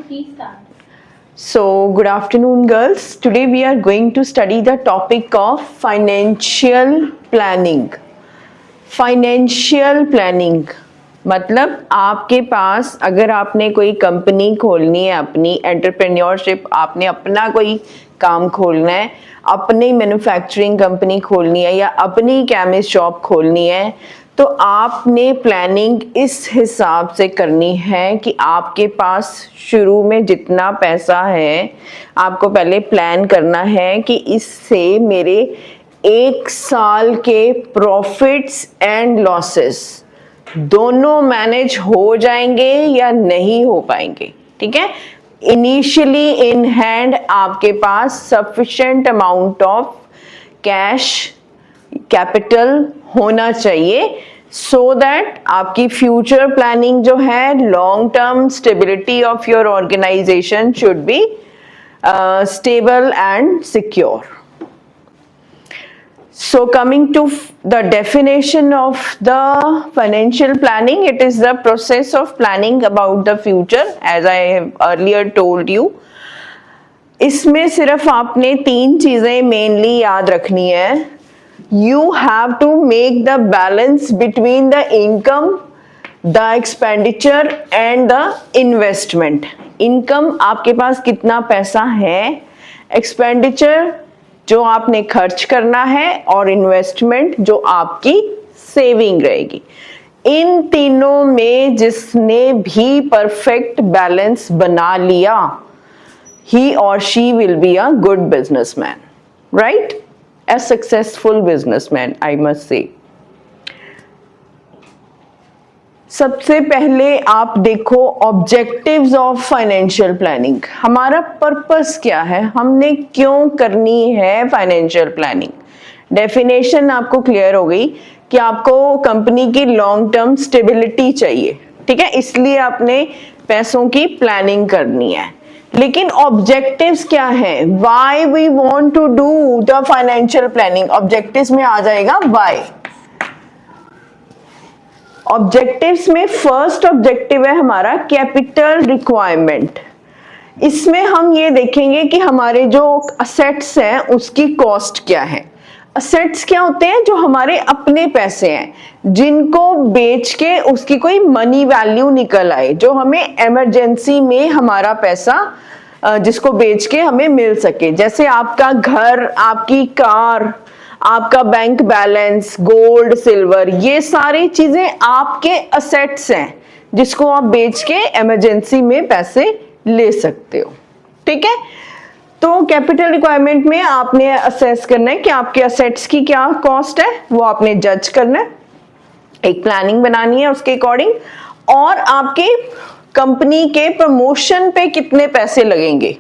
please start. So, good afternoon, girls. Today we are going to study the topic of financial planning. Financial planning मतलब आपके पास अगर आपने कोई company खोलनी है, अपनी एंटरप्रेन्योरशिप, आपने अपना कोई काम खोलना है, अपनी मैन्युफैक्चरिंग कंपनी खोलनी है या अपनी केमिस्ट शॉप खोलनी है, तो आपने प्लानिंग इस हिसाब से करनी है कि आपके पास शुरू में जितना पैसा है, आपको पहले प्लान करना है कि इससे मेरे एक साल के प्रॉफिट्स एंड लॉसेस दोनों मैनेज हो जाएंगे या नहीं हो पाएंगे। ठीक है, इनिशियली इन हैंड आपके पास sufficient amount of cash capital होना चाहिए सो दैट आपकी फ्यूचर प्लानिंग जो है, long term stability of your organization should be stable and secure. So coming to the definition of the financial planning, it is the process of planning about the future as I have earlier told you. इसमें सिर्फ आपने तीन चीजें mainly याद रखनी है. You have to make the balance between the income, the expenditure and the investment. Income आपके पास कितना पैसा है, expenditure जो आपने खर्च करना है और इन्वेस्टमेंट जो आपकी सेविंग रहेगी. इन तीनों में जिसने भी परफेक्ट बैलेंस बना लिया, he or she will be a good businessman, right? A successful businessman, I must say. सबसे पहले आप देखो ऑब्जेक्टिव्स ऑफ फाइनेंशियल प्लानिंग. हमारा पर्पस क्या है, हमने क्यों करनी है फाइनेंशियल प्लानिंग. डेफिनेशन आपको क्लियर हो गई कि आपको कंपनी की लॉन्ग टर्म स्टेबिलिटी चाहिए. ठीक है, इसलिए आपने पैसों की प्लानिंग करनी है. लेकिन ऑब्जेक्टिव्स क्या है, why we want to do the financial planning. Objectives में आ जाएगा व्हाई. ऑब्जेक्टिव्स में फर्स्ट ऑब्जेक्टिव है हमारा कैपिटल रिक्वायरमेंट. इसमें हम ये देखेंगे कि हमारे जो असेट्स हैं उसकी कॉस्ट क्या है. असेट्स क्या होते हैं, जो हमारे अपने पैसे हैं जिनको बेच के उसकी कोई मनी वैल्यू निकल आए, जो हमें इमरजेंसी में हमारा पैसा जिसको बेच के हमें मिल सके. जैसे आपका घर, आपकी कार, आपका बैंक बैलेंस, गोल्ड, सिल्वर, ये सारी चीजें आपके असेट्स हैं जिसको आप बेच के इमरजेंसी में पैसे ले सकते हो. ठीक है, तो कैपिटल रिक्वायरमेंट में आपने असेस करना है कि आपके असेट्स की क्या कॉस्ट है, वो आपने जज करना है, एक प्लानिंग बनानी है उसके अकॉर्डिंग, और आपके कंपनी के प्रमोशन पे कितने पैसे लगेंगे.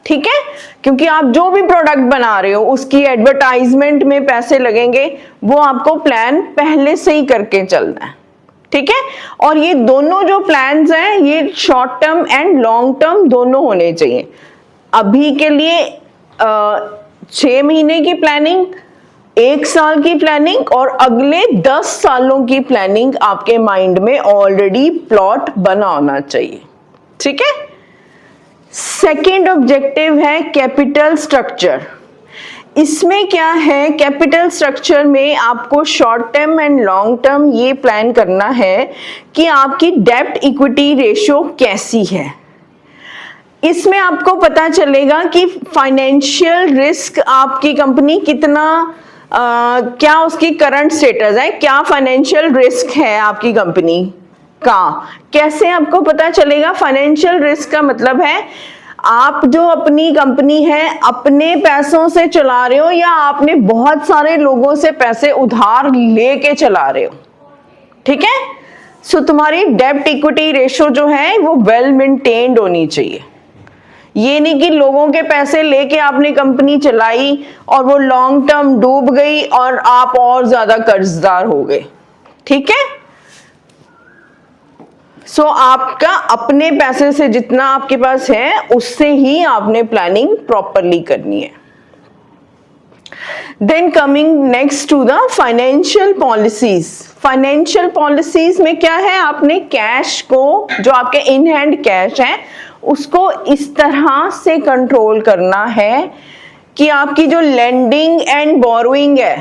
ठीक है, क्योंकि आप जो भी प्रोडक्ट बना रहे हो उसकी एडवर्टाइजमेंट में पैसे लगेंगे, वो आपको प्लान पहले से ही करके चलना है. ठीक है, और ये दोनों जो प्लान्स हैं ये short term and long term दोनों होने चाहिए. अभी के लिए 6 महीने की प्लानिंग, 1 साल की प्लानिंग और अगले 10 सालों की प्लानिंग आपके माइंड में ऑलरेडी प्लॉट बना होना चाहिए. ठीक है. सेकेंड ऑब्जेक्टिव है कैपिटल स्ट्रक्चर. इसमें क्या है, कैपिटल स्ट्रक्चर में आपको short term and long term ये प्लान करना है कि आपकी डेब्ट इक्विटी रेशियो कैसी है. इसमें आपको पता चलेगा कि फाइनेंशियल रिस्क आपकी कंपनी कितना क्या उसकी करंट स्टेटस है, क्या फाइनेंशियल रिस्क है आपकी कंपनी का. कैसे आपको पता चलेगा. फाइनेंशियल रिस्क का मतलब है आप जो अपनी कंपनी है अपने पैसों से चला रहे हो या आपने बहुत सारे लोगों से पैसे उधार लेके चला रहे हो. ठीक है, सो तुम्हारी डेब्ट इक्विटी रेशियो जो है वो वेल मेंटेन्ड होनी चाहिए. ये नहीं कि लोगों के पैसे लेके आपने कंपनी चलाई और वो लॉन्ग टर्म डूब गई और आप और ज्यादा कर्जदार हो गए. ठीक है, सो आपका अपने पैसे से जितना आपके पास है उससे ही आपने प्लानिंग प्रॉपरली करनी है. Then coming next to the financial policies. Financial policies में क्या है, आपने कैश को, जो आपके इन हैंड कैश है उसको इस तरह से कंट्रोल करना है कि आपकी जो लेंडिंग एंड बोरोइंग है,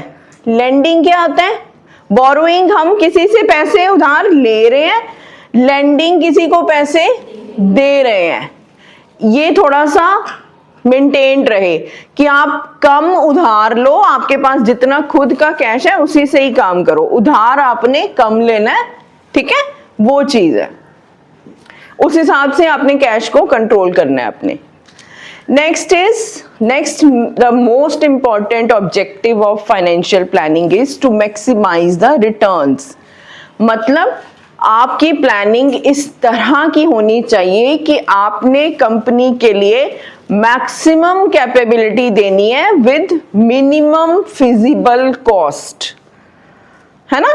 लेंडिंग क्या होता है, बोरोइंग हम किसी से पैसे उधार ले रहे हैं, लेंडिंग किसी को पैसे दे रहे हैं, ये थोड़ा सा मेंटेन रहे कि आप कम उधार लो, आपके पास जितना खुद का कैश है उसी से ही काम करो, उधार आपने कम लेना है, ठीक है, वो चीज है, उस हिसाब से आपने कैश को कंट्रोल करना है अपने। Next the most important objective of financial planning is to maximise the returns. मतलब आपकी प्लानिंग इस तरह की होनी चाहिए कि आपने कंपनी के लिए मैक्सिमम कैपेबिलिटी देनी है विद मिनिमम फिजिबल कॉस्ट, है ना,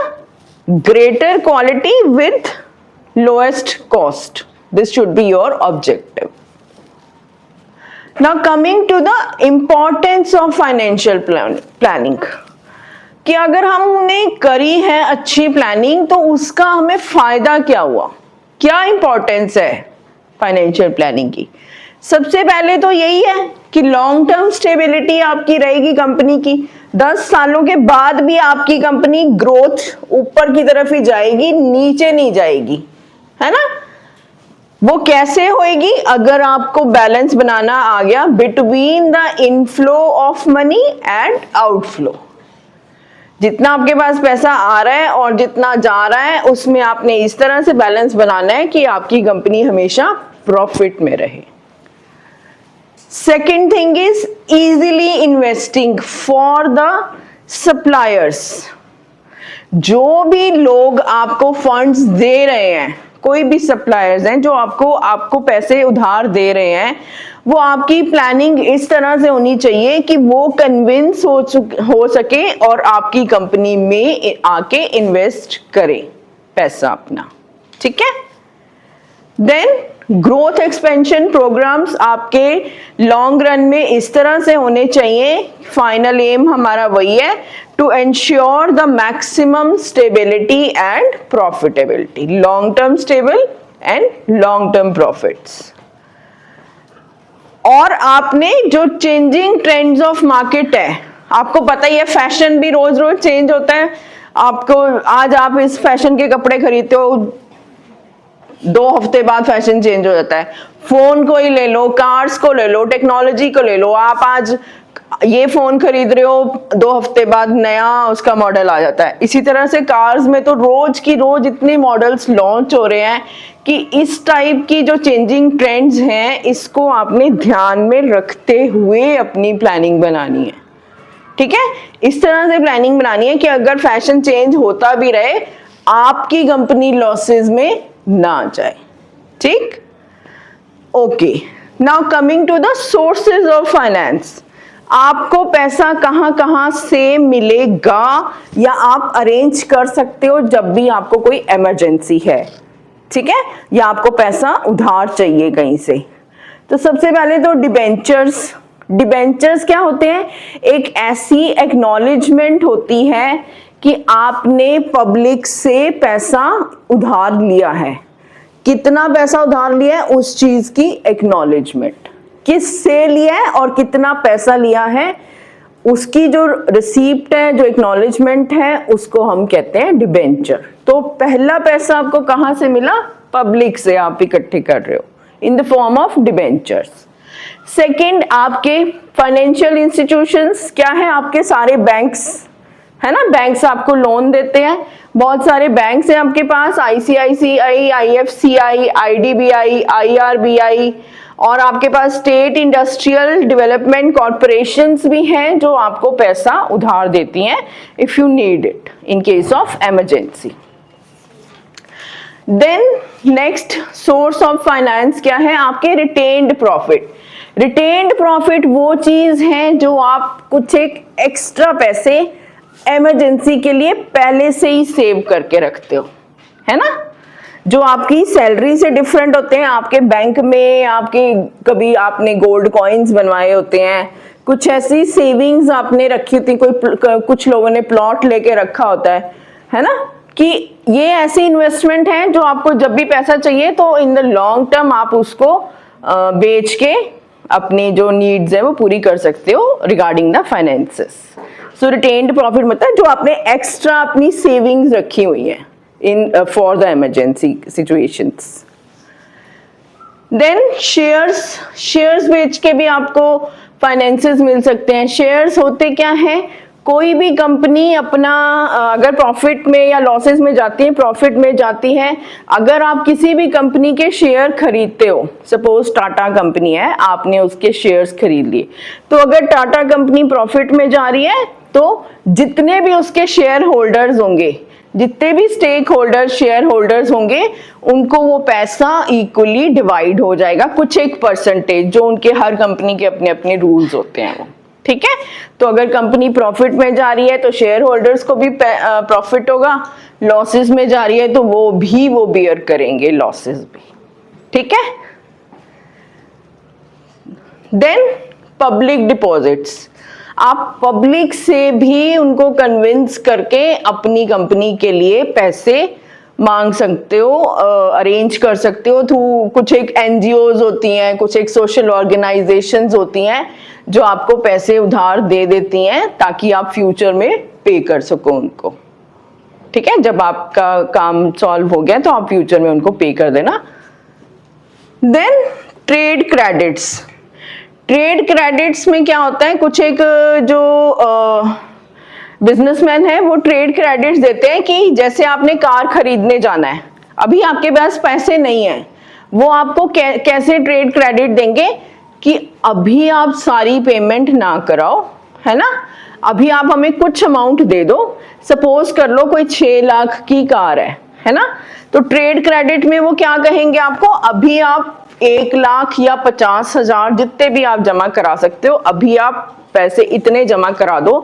greater quality with lowest cost, this should be your objective. Now coming to the importance of financial planning, कि अगर हमने करी है अच्छी प्लानिंग तो उसका हमें फायदा क्या हुआ, क्या इंपॉर्टेंस है फाइनेंशियल प्लानिंग की। सबसे पहले तो यही है कि लॉन्ग टर्म स्टेबिलिटी आपकी रहेगी कंपनी की, 10 सालों के बाद भी आपकी कंपनी ग्रोथ ऊपर की तरफ ही जाएगी, नीचे नहीं जाएगी, है ना। वो कैसे होएगी, अगर आपको बैलेंस बनाना आ गया between the inflow of money and outflow, जितना आपके पास पैसा आ रहा है और जितना जा रहा है उसमें आपने इस तरह से बैलेंस बनाना है कि आपकी कंपनी हमेशा प्रॉफिट में रहे। Second thing is easily investing for the suppliers. जो भी लोग आपको फंड्स दे रहे हैं, कोई भी सप्लायर्स हैं जो आपको पैसे उधार दे रहे हैं, वो आपकी प्लानिंग इस तरह से होनी चाहिए कि वो कन्विंस हो सके और आपकी कंपनी में आके इन्वेस्ट करें पैसा अपना, ठीक है। देन ग्रोथ एक्सपेंशन प्रोग्राम्स आपके लॉन्ग रन में इस तरह से होने चाहिए, फाइनल एम हमारा वही है, to ensure the maximum stability and profitability, long term stable and long term profits. और आपने जो चेंजिंग ट्रेंड्स ऑफ मार्केट है, आपको पता ही है फैशन भी रोज रोज चेंज होता है, आपको आज आप इस फैशन के कपड़े खरीदते हो, 2 हफ्ते बाद फैशन चेंज हो जाता है। फोन को ही ले लो, कार्स को ले लो, टेक्नोलॉजी को ले लो, आप आज ये फोन खरीद रहे हो, 2 हफ्ते बाद नया उसका मॉडल आ जाता है। इसी तरह से कार्स में तो रोज की रोज इतने मॉडल्स लॉन्च हो रहे हैं कि इस टाइप की जो चेंजिंग ट्रेंड्स हैं इसको आपने ध्यान में रखते हुए अपनी प्लानिंग बनानी है, ठीक है। इस तरह से प्लानिंग बनानी है कि अगर फैशन चेंज होता भी रहे आपकी कंपनी लॉसेस में ना जाए, ठीक। Okay, now coming to the sources of finance. आपको पैसा कहां कहां से मिलेगा या आप अरेंज कर सकते हो जब भी आपको कोई इमरजेंसी है, ठीक है, या आपको पैसा उधार चाहिए कहीं से। तो सबसे पहले तो डिबेंचर्स। डिबेंचर्स क्या होते हैं, एक ऐसी एक्नॉलेजमेंट होती है कि आपने पब्लिक से पैसा उधार लिया है, कितना पैसा उधार लिया है उस चीज की एक्नॉलेजमेंट, किस से लिया है और कितना पैसा लिया है उसकी जो रिसीप्ट है, जो एक्नॉलेजमेंट है, उसको हम कहते हैं डिबेंचर। तो पहला पैसा आपको कहां से मिला, पब्लिक से आप इकट्ठे कर रहे हो in the form of debentures. Second, आपके फाइनेंशियल इंस्टीट्यूशंस क्या है, आपके सारे बैंक्स, है ना, बैंक्स आपको लोन देते हैं, बहुत सारे बैंक्स हैं आपके पास, आईसीआईसीआई, आईएफसीआई, आईडीबीआई, आईआरबीआई, और आपके पास स्टेट इंडस्ट्रियल डेवलपमेंट कॉर्पोरेशंस भी हैं जो आपको पैसा उधार देती हैं if you need it in case of emergency. Then next source of finance क्या है, आपके रिटेन्ड प्रॉफिट। रिटेन्ड प्रॉफिट वो चीज है जो आप कुछ एक एक्स्ट्रा पैसे इमरजेंसी के लिए पहले से ही सेव करके रखते हो, है ना, जो आपकी सैलरी से डिफरेंट होते हैं। आपके बैंक में आपके कभी आपने गोल्ड कॉइन्स बनवाए होते हैं, कुछ ऐसी सेविंग्स आपने रखी होती, कुछ लोगों ने प्लॉट लेके रखा होता है ना, कि ये ऐसी इन्वेस्टमेंट है जो आपको जब भी पैसा चाहिए तो इन द लॉन्ग टर्म आप उसको बेच के अपनी जो नीड्स है वो पूरी कर सकते हो regarding the finances. So retained profit मतलब जो आपने एक्स्ट्रा अपनी सेविंग्स रखी हुई है in for the emergency situations. Then shares बेच के भी आपको फाइनेंसेस मिल सकते हैं। शेयर्स होते क्या हैं, कोई भी कंपनी अपना अगर प्रॉफिट में या लॉसेस में जाती है, प्रॉफिट में जाती है, अगर आप किसी भी कंपनी के शेयर खरीदते हो, सपोज टाटा कंपनी है, आपने उसके शेयर्स खरीद लिए, तो अगर टाटा कंपनी प्रॉफिट में जा रही है तो जितने भी उसके शेयर होल्डर्स होंगे, जितने भी स्टेक होल्डर शेयर होल्डर्स होंगे, उनको वो पैसा इक्वली डिवाइड हो जाएगा, कुछ एक परसेंटेज, जो उनके हर कंपनी के अपने अपने रूल्स होते हैं वो, ठीक है। तो अगर कंपनी प्रॉफिट में जा रही है तो शेयर होल्डर्स को भी प्रॉफिट होगा, लॉसेस में जा रही है तो वो बियर करेंगे लॉसेस भी, ठीक है। देन पब्लिक डिपॉजिट्स, आप पब्लिक से भी उनको कन्विंस करके अपनी कंपनी के लिए पैसे मांग सकते हो, अरेंज कर सकते हो थ्रू कुछ एक एनजीओज होती हैं, कुछ एक सोशल ऑर्गेनाइजेशंस होती हैं जो आपको पैसे उधार दे देती हैं ताकि आप फ्यूचर में पे कर सको उनको, ठीक है। जब आपका काम सॉल्व हो गया तो आप फ्यूचर में उनको पे कर देना। Then trade credits, trade credits में क्या होता है, कुछ एक जो बिजनेसमैन है वो ट्रेड क्रेडिट्स देते हैं कि जैसे आपने कार खरीदने जाना है, अभी आपके पास पैसे नहीं है, वो आपको कैसे ट्रेड क्रेडिट देंगे कि अभी आप सारी पेमेंट ना कराओ, है ना, अभी आप हमें कुछ अमाउंट दे दो, सपोज कर लो कोई 6 लाख की कार है ना, तो ट्रेड क्रेडिट में वो क्या कहेंगे आपको, अभी आप 1 लाख या 50,000 जितने भी आप जमा करा सकते हो, अभी आप पैसे इतने जमा करा दो,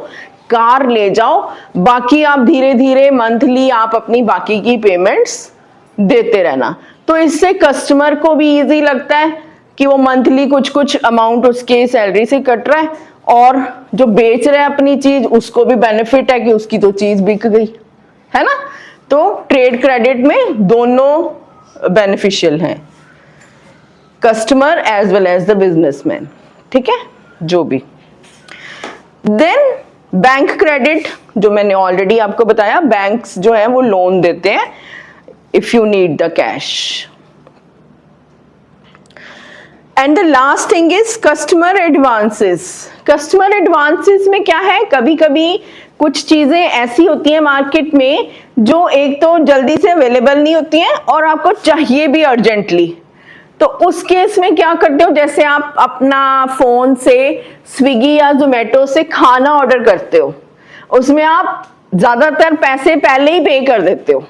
कार ले जाओ, बाकी आप धीरे धीरे मंथली आप अपनी बाकी की पेमेंट्स देते रहना। तो इससे कस्टमर को भी इजी लगता है कि वो मंथली कुछ कुछ अमाउंट उसके सैलरी से कट रहा है, और जो बेच रहा है अपनी चीज उसको भी बेनिफिट है कि उसकी तो चीज बिक गई, है ना। तो ट्रेड क्रेडिट में दोनों बेनिफिशियल हैं, customer as well as the businessman, ठीक है, जो भी। देन बैंक क्रेडिट, जो मैंने ऑलरेडी आपको बताया, बैंक्स जो है वो लोन देते हैं if you need the cash. And the last thing is customer advances. Customer advances में क्या है, कभी कभी कुछ चीजें ऐसी होती हैं मार्केट में जो एक तो जल्दी से अवेलेबल नहीं होती हैं और आपको चाहिए भी अर्जेंटली, तो उस केस में क्या करते हो, जैसे आप अपना फोन से स्विगी या जोमेटो से खाना ऑर्डर करते हो, उसमें आप ज्यादातर पैसे पहले ही पे कर देते हो,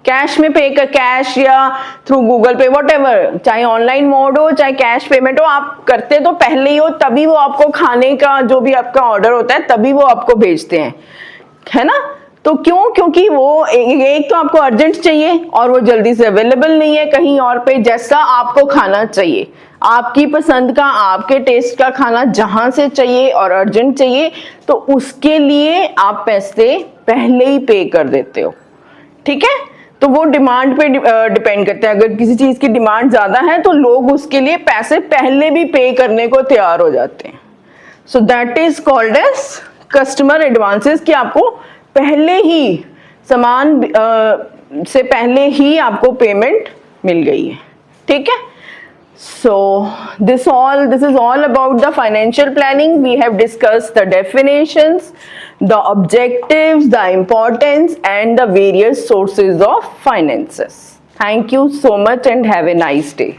कैश में पे कर, कैश या थ्रू गूगल पे, व्हाटएवर, चाहे ऑनलाइन मोड हो चाहे कैश पेमेंट हो, आप करते तो पहले ही हो, तभी वो आपको खाने का जो भी आपका ऑर्डर होता है तभी वो आपको भेजते हैं, है ना। तो क्यों, क्योंकि वो एक तो आपको अर्जेंट चाहिए और वो जल्दी से अवेलेबल नहीं है कहीं और पे, जैसा आपको खाना चाहिए, आपकी पसंद का, आपके टेस्ट का खाना जहां से चाहिए और अर्जेंट चाहिए, तो उसके लिए आप पैसे पहले ही पे कर देते हो, ठीक है। तो वो डिमांड पे डिपेंड करता है, अगर किसी चीज की डिमांड ज्यादा है तो लोग उसके लिए पैसे पहले भी पे करने को तैयार हो जाते हैं। So that is called as customer advances, कि आपको पहले ही सामान से पहले ही आपको पेमेंट मिल गई है, ठीक है। So this is all about the financial planning. We have discussed the definitions, the objectives, the importance and the various sources of finances. Thank you so much and have a nice day.